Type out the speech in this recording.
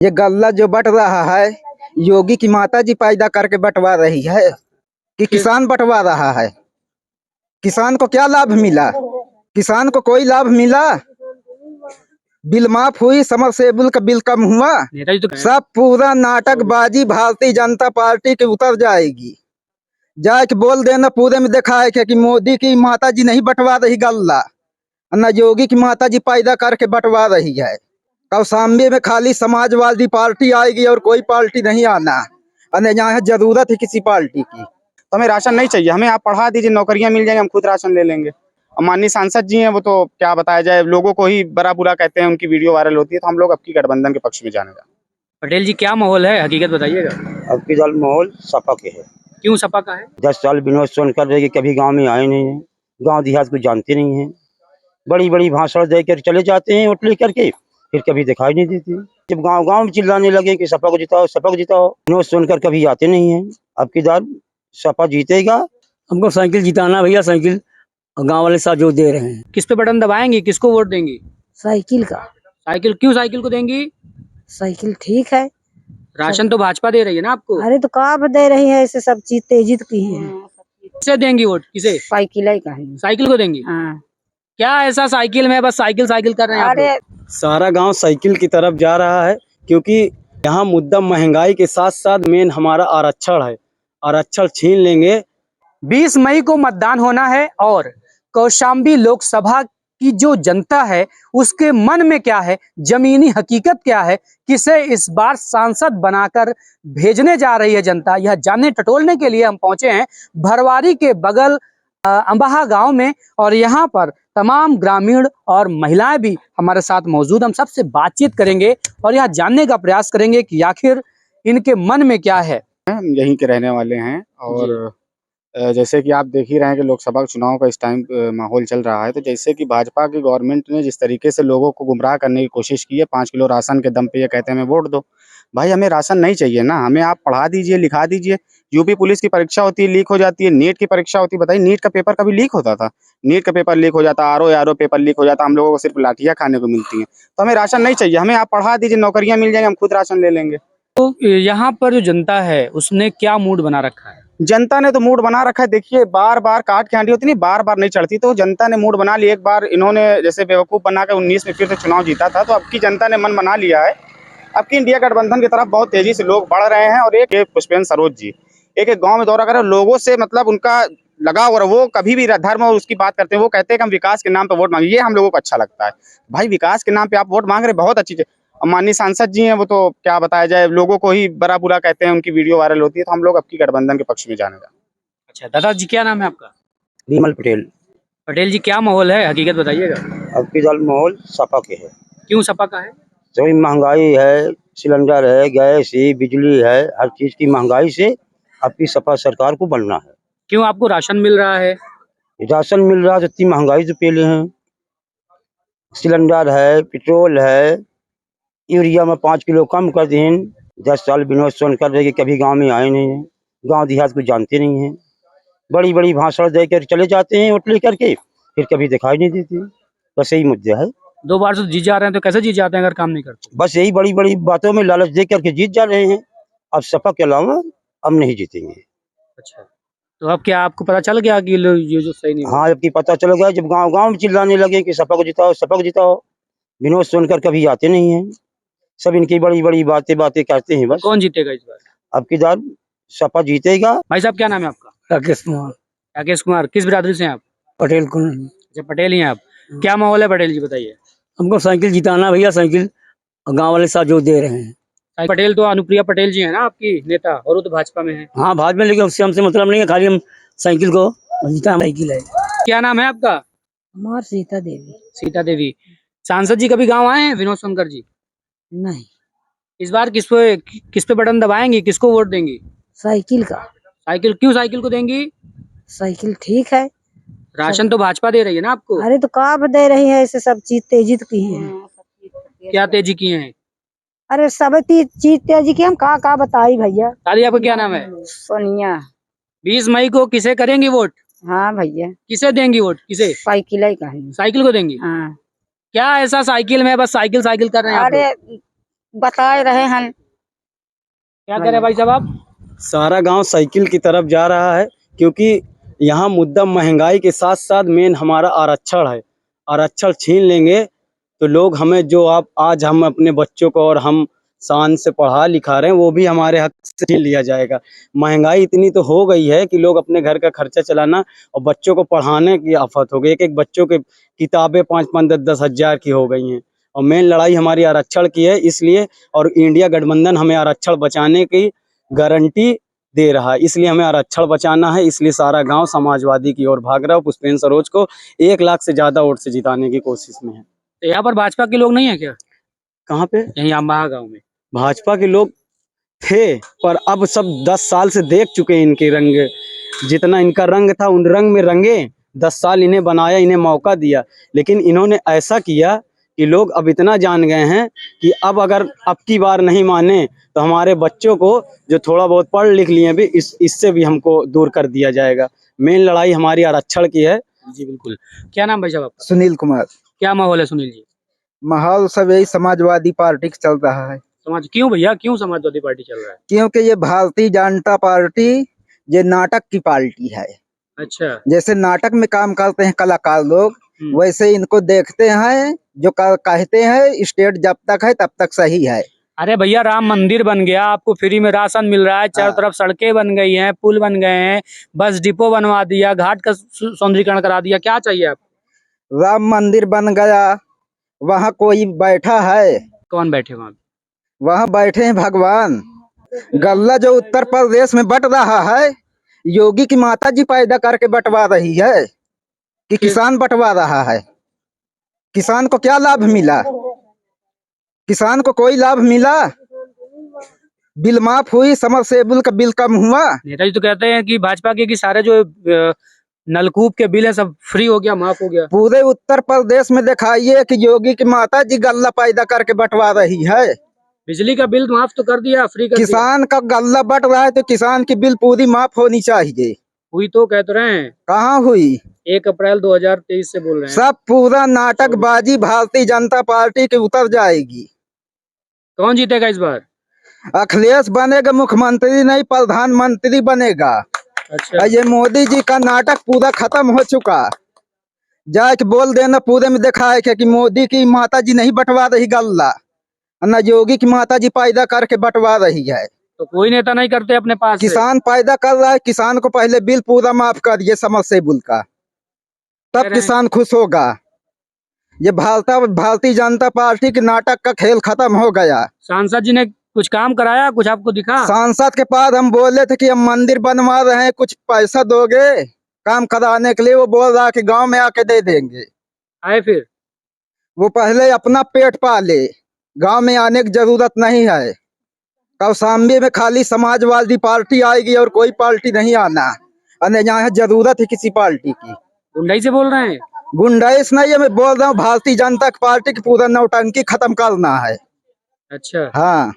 ये गल्ला जो बट रहा है योगी की माता जी पैदा करके बंटवा रही है कि किसान बंटवा रहा है। किसान को क्या लाभ मिला? किसान को कोई लाभ मिला? बिल माफ हुई, समरसेबुल का बिल कम हुआ, सब पूरा नाटकबाजी भारतीय जनता पार्टी के उतर जाएगी। जाके बोल देना पूरे में देखा है कि मोदी की माता जी नहीं बंटवा रही गल्ला, न योगी की माता जी पैदा करके बंटवा रही है। कौशाम्बी में खाली समाजवादी पार्टी आएगी और कोई पार्टी नहीं आना, और यहाँ जरूरत है किसी पार्टी की। तो हमें राशन नहीं चाहिए, हमें आप पढ़ा दीजिए, नौकरियां मिल जाएंगी, हम खुद राशन ले लेंगे। और माननीय सांसद जी हैं, वो तो क्या बताया जाए, लोगों को ही बड़ा बुरा कहते हैं, उनकी वीडियो वायरल होती है। तो हम लोग अब की गठबंधन के पक्ष में जाने। पटेल जी क्या माहौल है, हकीकत बताइएगा। अब की साल माहौल सपा के है। क्यों सपा का है? 10 साल विनोद सोनकर रहे, कभी गांव में आए नहीं है, गांव देहात को जानते नहीं है, बड़ी बड़ी भाषण देकर चले जाते हैं वोट लेकर के, फिर कभी दिखाई नहीं देती। जब गांव गांव में चिल्लाने लगे कि सपा को जिताओ, सपा को जिताओ, विनोद सोनकर कभी आते नहीं है। अब की बार सपा जीतेगा। हमको साइकिल जिताना भैया, साइकिल गांव वाले साथ जो दे रहे हैं। किस पे बटन दबाएंगे, किसको वोट देंगी? साइकिल का। साइकिल क्यों साइकिल को देंगी? साइकिल ठीक है। राशन तो भाजपा दे रही है ना आपको। अरे तो कहाँ दे रही है, ऐसे सब चीज तेजित की है। किसे देंगी वोट, किसे? साइकिल ही का है। साइकिल को देंगी। क्या ऐसा साइकिल में बस साइकिल साइकिल कर रहे हैं? अरे सारा गांव साइकिल की तरफ जा रहा है, क्योंकि यहाँ मुद्दा महंगाई के साथ साथ मेन हमारा आरक्षण है। आरक्षण छीन लेंगे। 20 मई को मतदान होना है और कौशाम्बी लोकसभा की जो जनता है उसके मन में क्या है, जमीनी हकीकत क्या है, किसे इस बार सांसद बनाकर भेजने जा रही है जनता, यह जानने टटोलने के लिए हम पहुंचे हैं भरवारी के बगल अंबाहा गांव में। और यहाँ पर तमाम ग्रामीण और महिलाएं भी हमारे साथ मौजूद। हम सबसे बातचीत करेंगे और यह जानने का प्रयास करेंगे कि आखिर इनके मन में क्या है। हम यहीं के रहने वाले हैं और जैसे कि आप देख ही रहे हैं कि लोकसभा चुनाव का इस टाइम माहौल चल रहा है। तो जैसे कि भाजपा की गवर्नमेंट ने जिस तरीके से लोगों को गुमराह करने की कोशिश की है, 5 किलो राशन के दम पे ये कहते हैं हमें वोट दो। भाई हमें राशन नहीं चाहिए ना, हमें आप पढ़ा दीजिए, लिखा दीजिए। यूपी पुलिस की परीक्षा होती है, लीक हो जाती है। नीट की परीक्षा होती है, बताइए नीट का पेपर कभी लीक होता था? नीट का पेपर लीक हो जाता, आरओ पेपर लीक हो जाता, हम लोगों को सिर्फ लाठियाँ खाने को मिलती हैं। तो हमें राशन नहीं चाहिए, हमें आप पढ़ा दीजिए, नौकरियाँ मिल जाएंगी, हम खुद राशन ले लेंगे। तो यहाँ पर जो जनता है उसने क्या मूड बना रखा है? जनता ने तो मूड बना रखा है। देखिए बार बार काट के आंटी होती नहीं, बार बार नहीं चढ़ती, तो जनता ने मूड बना लिया। एक बार इन्होंने जैसे बेवकूफ़ बनाकर 19 में फिर से चुनाव जीता था, तो अब की जनता ने मन बना लिया है। अब की इंडिया गठबंधन की तरफ बहुत तेजी से लोग बढ़ रहे हैं। और एक पुष्पेंद्र सरोज जी एक गांव में दौरा कर रहे हैं, लोगों से मतलब उनका लगाव, और वो कभी भी धर्म और उसकी बात करते हैं। वो कहते हैं कि हम विकास के नाम पे वोट मांगे, ये हम लोगों को अच्छा लगता है। भाई विकास के नाम पे आप वोट मांग रहे, बहुत अच्छी चीज़। माननीय सांसद जी हैं, वो तो क्या बताया जाए, लोगों को ही बड़ा बुरा कहते हैं, उनकी वीडियो वायरल होती है। तो हम लोग अब की गठबंधन के पक्ष में जाने। अच्छा दादाजी क्या नाम है आपका? विमल पटेल। पटेल जी क्या माहौल है, हकीकत बताइएगा। अब की साल माहौल सपा के है। क्यों सपा का है? सभी महंगाई है, सिलेंडर है, गैस है, बिजली है, हर चीज की महंगाई से अब की सपा सरकार को बनना है। क्यों आपको राशन मिल रहा है? राशन मिल रहा है, इतनी महंगाई से पहले हैं। सिलेंडर है, पेट्रोल है, यूरिया में 5 किलो कम कर दें। 10 साल विनोद सोनकर रहे, कभी गांव में आए नहीं है, गांव देहात को जानते नहीं है, बड़ी बड़ी भाषण देकर चले जाते हैं वोट लेकर के, फिर कभी दिखाई नहीं देती। बस यही मुद्दा है। 2 बार से जीत जा रहे हैं, तो कैसे जीत जाते हैं अगर काम नहीं करते? बस यही बड़ी बड़ी बातों में लालच दे करके जीत जा रहे हैं। अब सपा के अलावा हम नहीं जीतेंगे। अच्छा, तो अब क्या आपको पता चल गया कि ये जो सही नहीं? हाँ, जबकि पता चल गया, जब गांव गांव में चिल्लाने लगे कि सपा को जिताओ, सपा को जिताओ, विनोद सोनकर कभी आते नहीं है, सब इनकी बड़ी बड़ी बातें करते हैं। बस कौन जीतेगा इस बार? अब की बार सपा जीतेगा। भाई साहब क्या नाम है आपका? राकेश कुमार। राकेश कुमार। किस बिरादरी से हैं आप? पटेल को। अच्छा पटेल ही हैं आप। क्या माहौल है पटेल जी, बताइए। हमको साइकिल जिताना भैया, साइकिल गांव वाले साथ जो दे रहे हैं। पटेल तो अनुप्रिया पटेल जी है ना आपकी नेता, और वो तो भाजपा में है। हाँ भाजपा में, लेकिन उससे हमसे मतलब नहीं है, खाली हम साइकिल को जिता। साइकिल है। क्या नाम है आपका? हमार सीता देवी। सीता देवी। सांसद जी कभी गाँव आए हैं विनोद सोनकर जी? नहीं। इस बार किस पे बटन दबाएंगी, किसको वोट देंगी? साइकिल का। साइकिल क्यों साइकिल को देंगी? साइकिल ठीक है। राशन तो भाजपा दे रही है ना आपको। अरे तो कहाँ दे रही है, ऐसे सब चीज तेजित की है। क्या तेजी किए हैं? अरे सब चीज तेजी की, हम कहाँ बताई भैया। दादी आपका क्या नाम है? सोनिया। 20 मई को किसे करेंगी वोट? हाँ भैया। किसे देंगी वोट, किसे? साइकिल ही का है। साइकिल को देंगी। हाँ। क्या ऐसा साइकिल में बस साइकिल साइकिल कर रहे हैं आप अरे लोग? बता रहे हैं। क्या कह रहे हैं भाई साहब आप? सारा गांव साइकिल की तरफ जा रहा है, क्योंकि यहाँ मुद्दा महंगाई के साथ साथ मेन हमारा आरक्षण है। आरक्षण छीन लेंगे तो लोग हमें, जो आप आज हम अपने बच्चों को और हम शान से पढ़ा लिखा रहे हैं, वो भी हमारे हक से छीन लिया जाएगा। महंगाई इतनी तो हो गई है कि लोग अपने घर का खर्चा चलाना और बच्चों को पढ़ाने की आफत हो गई। एक एक बच्चों के किताबें 5-5, 10-10 हजार की हो गई हैं। और मेन लड़ाई हमारी आरक्षण की है, इसलिए। और इंडिया गठबंधन हमें आरक्षण बचाने की गारंटी दे रहा है, इसलिए हमें आरक्षण बचाना है। इसलिए सारा गांव समाजवादी की ओर भाग रहा है। पुष्पेंद्र सरोज को 1 लाख से ज्यादा वोट से जिताने की कोशिश में है। तो यहाँ पर भाजपा के लोग नहीं है क्या? कहाँ पे? यहीं अम्बाहा गाँव में भाजपा के लोग थे, पर अब सब 10 साल से देख चुके हैं इनके रंग। जितना इनका रंग था उन रंग में रंगे। 10 साल इन्हें बनाया, इन्हें मौका दिया, लेकिन इन्होंने ऐसा किया कि लोग अब इतना जान गए हैं कि अब अगर अब की बार नहीं माने तो हमारे बच्चों को, जो थोड़ा बहुत पढ़ लिख लिए भी, इससे भी हमको दूर कर दिया जाएगा। मेन लड़ाई हमारी आरक्षण की है। जी बिल्कुल। क्या नाम भाई साहब आपका? सुनील कुमार। क्या माहौल है सुनील जी? माहौल सब यही समाजवादी पार्टी का चल रहा है, समाज क्यों भैया, क्यों समाजवादी पार्टी चल रहा है? क्योंकि ये भारतीय जनता पार्टी ये नाटक की पार्टी है। अच्छा। जैसे नाटक में काम करते हैं कलाकार लोग, हम्म। वैसे इनको देखते हैं, जो कहते हैं स्टेट जब तक है तब तक सही है। अरे भैया, राम मंदिर बन गया, आपको फ्री में राशन मिल रहा है, चारों हाँ। तरफ सड़कें बन गई हैं, पुल बन गए हैं, बस डिपो बनवा दिया, घाट का सौंदर्यीकरण करा दिया, क्या चाहिए आपको? राम मंदिर बन गया, वहाँ कोई बैठा है? कौन बैठे वहां? वहाँ बैठे हैं भगवान। गल्ला जो उत्तर प्रदेश में बट रहा है, योगी की माता जी पैदा करके बंटवा रही है कि किसान बंटवा रहा है? किसान को क्या लाभ मिला? किसान को कोई लाभ मिला? बिल माफ हुई, समरसेबुल का बिल कम हुआ। नेताजी तो कहते हैं कि भाजपा के कि सारे जो नलकूप के बिल है सब फ्री हो गया, माफ हो गया। पूरे उत्तर प्रदेश में दिखाइए कि योगी की माता जी गल्ला पैदा करके बंटवा रही है। बिजली का बिल माफ तो कर दिया, फ्री कर दिया। किसान का गल्ला बट रहा है तो किसान की बिल पूरी माफ होनी चाहिए। हुई तो कह तो रहे हैं, कहाँ हुई? 1 अप्रैल 2023 से बोल रहे हैं। सब पूरा नाटकबाजी भारतीय जनता पार्टी की उतर जाएगी। कौन जीतेगा इस बार? अखिलेश बनेगा मुख्यमंत्री, नहीं प्रधानमंत्री बनेगा। अच्छा। ये मोदी जी का नाटक पूरा खत्म हो चुका। जाके बोल देना पूरे में दिखा है कि मोदी की माता जी नहीं बंटवा रही गल्ला, न योगी की माता जी पैदा करके बंटवा रही है। तो कोई नेता नहीं करते अपने पास से? किसान पैदा कर रहा है, किसान को पहले बिल पूरा माफ करिए समरसेबुल का, कह तब रहे हैं। किसान खुश होगा। ये भारतीय जनता पार्टी के नाटक का खेल खत्म हो गया। सांसद जी ने कुछ काम कराया, कुछ आपको दिखा? सांसद के पास हम बोले थे कि हम मंदिर बनवा रहे हैं, कुछ पैसा दोगे काम कराने के लिए? वो बोल रहा कि गांव में आके दे देंगे। आए फिर? वो पहले अपना पेट पाले, गांव में आने की जरूरत नहीं है। कौशाम्बी में खाली समाजवादी पार्टी आएगी और कोई पार्टी नहीं आना। अरे यहाँ जरूरत है किसी पार्टी की। गुंडाई से बोल रहे हैं? गुंडाइश नहीं है, मैं बोल रहा हूँ भारतीय जनता पार्टी की पूरा नौटंकी खत्म करना है। अच्छा। हाँ,